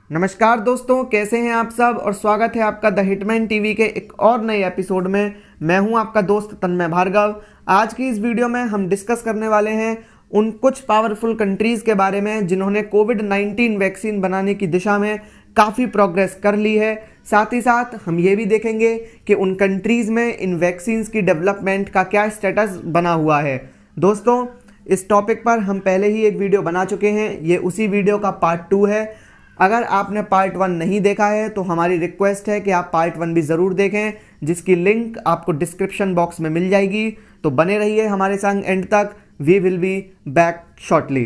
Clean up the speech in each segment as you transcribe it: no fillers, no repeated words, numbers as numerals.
नमस्कार दोस्तों, कैसे हैं आप सब और स्वागत है आपका द हिटमैन टीवी के एक और नए एपिसोड में। मैं हूं आपका दोस्त तन्मय भार्गव। आज की इस वीडियो में हम डिस्कस करने वाले हैं उन कुछ पावरफुल कंट्रीज़ के बारे में जिन्होंने कोविड-19 वैक्सीन बनाने की दिशा में काफ़ी प्रोग्रेस कर ली है। साथ ही साथ हम ये भी देखेंगे कि उन कंट्रीज़ में इन वैक्सीन्स की डेवलपमेंट का क्या स्टेटस बना हुआ है। दोस्तों, इस टॉपिक पर हम पहले ही एक वीडियो बना चुके हैं, ये उसी वीडियो का पार्ट 2 है। अगर आपने पार्ट 1 नहीं देखा है तो हमारी रिक्वेस्ट है कि आप पार्ट 1 भी ज़रूर देखें, जिसकी लिंक आपको डिस्क्रिप्शन बॉक्स में मिल जाएगी। तो बने रहिए हमारे संग एंड तक। We will be back shortly.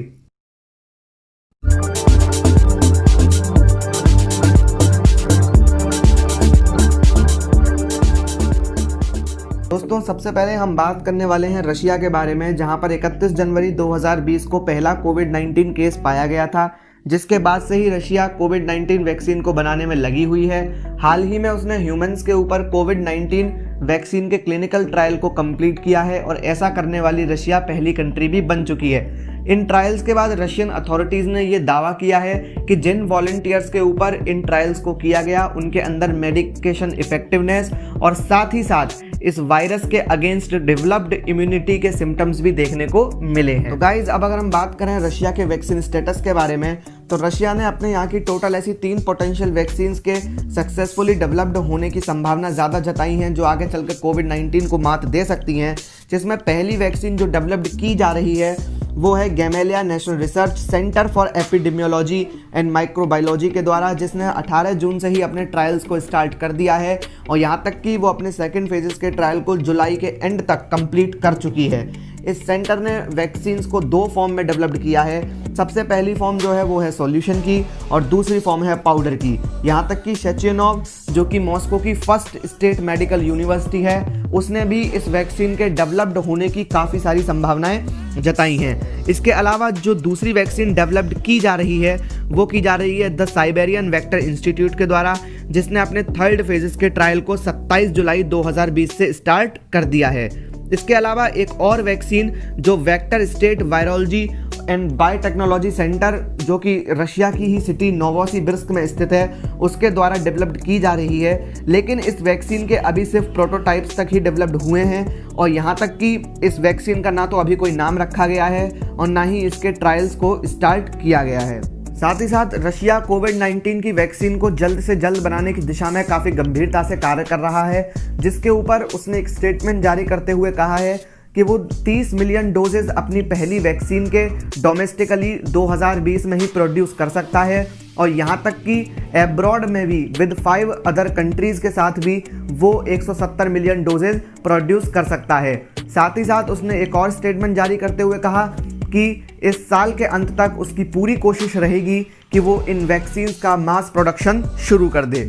दोस्तों, सबसे पहले हम बात करने वाले हैं रशिया के बारे में, जहां पर 31 जनवरी 2020 को पहला कोविड-19 केस पाया गया था, जिसके बाद से ही रशिया कोविड-19 वैक्सीन को बनाने में लगी हुई है। हाल ही में उसने ह्यूमंस के ऊपर कोविड-19 वैक्सीन के क्लिनिकल ट्रायल को कंप्लीट किया है और ऐसा करने वाली रशिया पहली कंट्री भी बन चुकी है। इन ट्रायल्स के बाद रशियन अथॉरिटीज़ ने यह दावा किया है कि जिन वॉलंटियर्स के ऊपर इन ट्रायल्स को किया गया उनके अंदर मेडिकेशन इफेक्टिवनेस और साथ ही साथ इस वायरस के अगेंस्ट डेवलप्ड इम्यूनिटी के सिम्टम्स भी देखने को मिले हैं। तो गाइज, अब अगर हम बात करें रशिया के वैक्सीन स्टेटस के बारे में, तो रशिया ने अपने यहाँ की टोटल ऐसी 3 पोटेंशियल वैक्सीन्स के सक्सेसफुली डेवलप्ड होने की संभावना ज़्यादा जताई हैं, जो आगे चलकर कोविड-19 को मात दे सकती हैं। जिसमें पहली वैक्सीन जो डेवलप्ड की जा रही है वो है Gamaleya national research centre for epidemiology and microbiology के द्वारा, जिसने 18 जून से ही अपने ट्रायल्स को स्टार्ट कर दिया है और यहाँ तक कि वो अपने सेकेंड फेजेस के ट्रायल को जुलाई के एंड तक कंप्लीट कर चुकी है। इस सेंटर ने वैक्सीन्स को 2 फॉर्म में डेवलप्ड किया है। सबसे पहली फॉर्म जो है वो है सॉल्यूशन की और दूसरी फॉर्म है पाउडर की। यहाँ तक कि शेचियोनोव, जो कि मॉस्को की फर्स्ट स्टेट मेडिकल यूनिवर्सिटी है, उसने भी इस वैक्सीन के डेवलप्ड होने की काफ़ी सारी संभावनाएं जताई हैं। इसके अलावा जो दूसरी वैक्सीन डेवलप्ड की जा रही है वो की जा रही है द साइबेरियन वेक्टर इंस्टीट्यूट के द्वारा, जिसने अपने थर्ड फेजेस के ट्रायल को 27 जुलाई 2020 से स्टार्ट कर दिया है। इसके अलावा एक और वैक्सीन जो vector state virology and biotechnology centre, जो कि रशिया की ही सिटी नोवोसिबिर्स्क में स्थित है, उसके द्वारा डेवलप्ड की जा रही है। लेकिन इस वैक्सीन के अभी सिर्फ प्रोटोटाइप्स तक ही डेवलप्ड हुए हैं और यहाँ तक कि इस वैक्सीन का ना तो अभी कोई नाम रखा गया है और ना ही इसके ट्रायल्स को स्टार्ट किया गया है। साथ ही साथ रशिया कोविड-19 की वैक्सीन को जल्द से जल्द बनाने की दिशा में काफ़ी गंभीरता से कार्य कर रहा है, जिसके ऊपर उसने एक स्टेटमेंट जारी करते हुए कहा है कि वो 30 मिलियन डोजेज अपनी पहली वैक्सीन के डोमेस्टिकली 2020 में ही प्रोड्यूस कर सकता है और यहाँ तक कि एब्रॉड में भी विद 5 अदर कंट्रीज़ के साथ भी वो 170 मिलियन डोजेज प्रोड्यूस कर सकता है। साथ ही साथ उसने एक और स्टेटमेंट जारी करते हुए कहा कि इस साल के अंत तक उसकी पूरी कोशिश रहेगी कि वो इन वैक्सीन्स का मास प्रोडक्शन शुरू कर दे।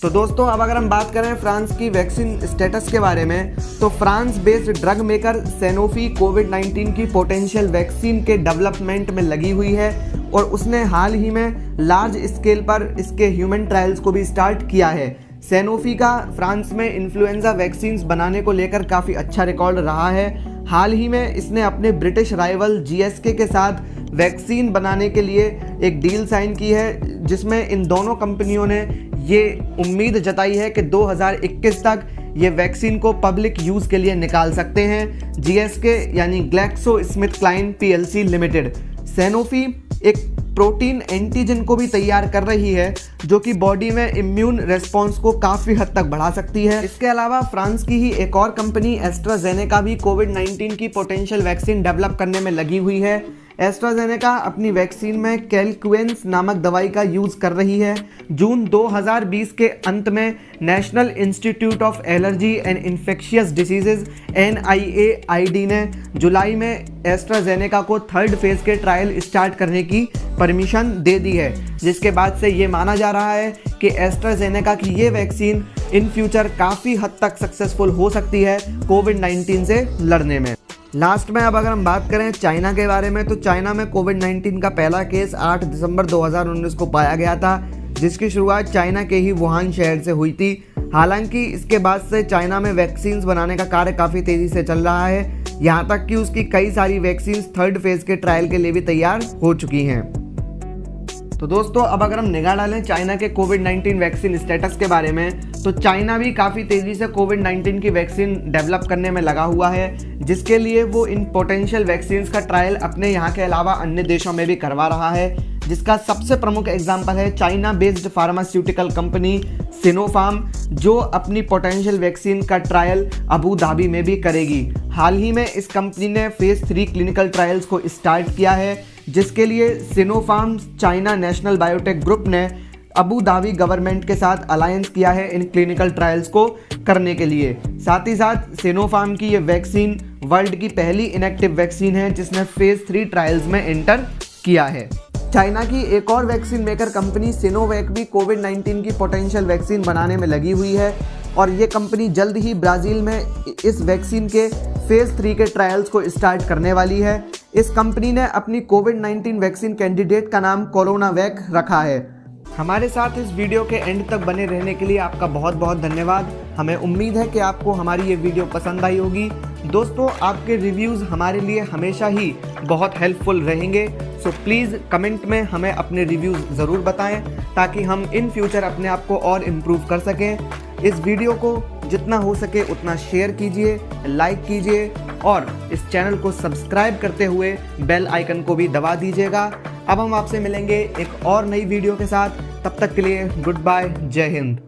तो दोस्तों, अब अगर हम बात करें फ्रांस की वैक्सीन स्टेटस के बारे में, तो France based drug maker Sanofi कोविड-19 की पोटेंशियल वैक्सीन के डेवलपमेंट में लगी हुई है और उसने हाल ही में लार्ज स्केल पर इसके ह्यूमन ट्रायल्स को भी स्टार्ट किया है। सैनोफी का फ्रांस में इन्फ्लुएंजा वैक्सीन्स बनाने को लेकर काफ़ी अच्छा रिकॉर्ड रहा है। हाल ही में इसने अपने ब्रिटिश राइवल जीएसके के साथ वैक्सीन बनाने के लिए एक डील साइन की है, जिसमें इन दोनों कंपनियों ने ये उम्मीद जताई है कि 2021 तक ये वैक्सीन को पब्लिक यूज़ के लिए निकाल सकते हैं। जीएसके यानी ग्लैक्सोस्मिथक्लाइन पीएलसी लिमिटेड सैनोफी एक प्रोटीन एंटीजन को भी तैयार कर रही है, जो कि बॉडी में इम्यून रेस्पॉन्स को काफ़ी हद तक बढ़ा सकती है। इसके अलावा फ्रांस की ही एक और कंपनी एस्ट्राजेनेका भी कोविड-19 की पोटेंशियल वैक्सीन डेवलप करने में लगी हुई है। एस्ट्राजेनेका अपनी वैक्सीन में कैलक्वेंस नामक दवाई का यूज़ कर रही है। जून 2020 के अंत में national institute of allergy and infectious diseases NIAID ने जुलाई में एस्ट्राजेनेका को थर्ड फेज के ट्रायल स्टार्ट करने की परमिशन दे दी है, जिसके बाद से ये माना जा रहा है कि एस्ट्राजेनेका की ये वैक्सीन इन फ्यूचर काफ़ी हद तक सक्सेसफुल हो सकती है कोविड-19 से लड़ने में। लास्ट में अब अगर हम बात करें चाइना के बारे में, तो चाइना में कोविड-19 का पहला केस 8 दिसंबर 2019 को पाया गया था, जिसकी शुरुआत चाइना के ही वुहान शहर से हुई थी। हालांकि इसके बाद से चाइना में वैक्सीन्स बनाने का कार्य काफ़ी तेज़ी से चल रहा है, यहाँ तक कि उसकी कई सारी वैक्सीन्स थर्ड फेज के ट्रायल के लिए भी तैयार हो चुकी हैं। तो दोस्तों अब अगर हम निगाह डालें चाइना के कोविड-19 वैक्सीन स्टेटस के बारे में, तो चाइना भी काफ़ी तेज़ी से कोविड-19 की वैक्सीन डेवलप करने में लगा हुआ है, जिसके लिए वो इन पोटेंशियल वैक्सीन्स का ट्रायल अपने यहाँ के अलावा अन्य देशों में भी करवा रहा है, जिसका सबसे प्रमुख एग्जाम्पल है China based pharmaceutical company Sinopharm, जो अपनी पोटेंशियल वैक्सीन का ट्रायल अबू धाबी में भी करेगी। हाल ही में इस कंपनी ने फेज 3 क्लिनिकल ट्रायल्स को स्टार्ट किया है, जिसके लिए Sinopharm China national biotech group ने अबू धाबी गवर्नमेंट के साथ अलायंस किया है इन क्लिनिकल ट्रायल्स को करने के लिए। साथ ही साथ सिनोफार्म की ये वैक्सीन वर्ल्ड की पहली इनएक्टिव वैक्सीन है जिसने फेज 3 ट्रायल्स में एंटर किया है। चाइना की एक और वैक्सीन मेकर कंपनी सिनोवैक भी कोविड-19 की पोटेंशियल वैक्सीन बनाने में लगी हुई है और ये कंपनी जल्द ही ब्राज़ील में इस वैक्सीन के फेज 3 के ट्रायल्स को स्टार्ट करने वाली है। इस कंपनी ने अपनी कोविड-19 वैक्सीन कैंडिडेट का नाम कोरोनावैक रखा है। हमारे साथ इस वीडियो के एंड तक बने रहने के लिए आपका बहुत बहुत धन्यवाद। हमें उम्मीद है कि आपको हमारी ये वीडियो पसंद आई होगी। दोस्तों, आपके रिव्यूज़ हमारे लिए हमेशा ही बहुत हेल्पफुल रहेंगे, सो प्लीज़ कमेंट में हमें अपने रिव्यूज़ ज़रूर बताएं ताकि हम इन फ्यूचर अपने आप को और इम्प्रूव कर सकें। इस वीडियो को जितना हो सके उतना शेयर कीजिए, लाइक कीजिए और इस चैनल को सब्सक्राइब करते हुए बेल आइकन को भी दबा दीजिएगा। अब हम आपसे मिलेंगे एक और नई वीडियो के साथ, तब तक के लिए गुड बाय, जय हिंद।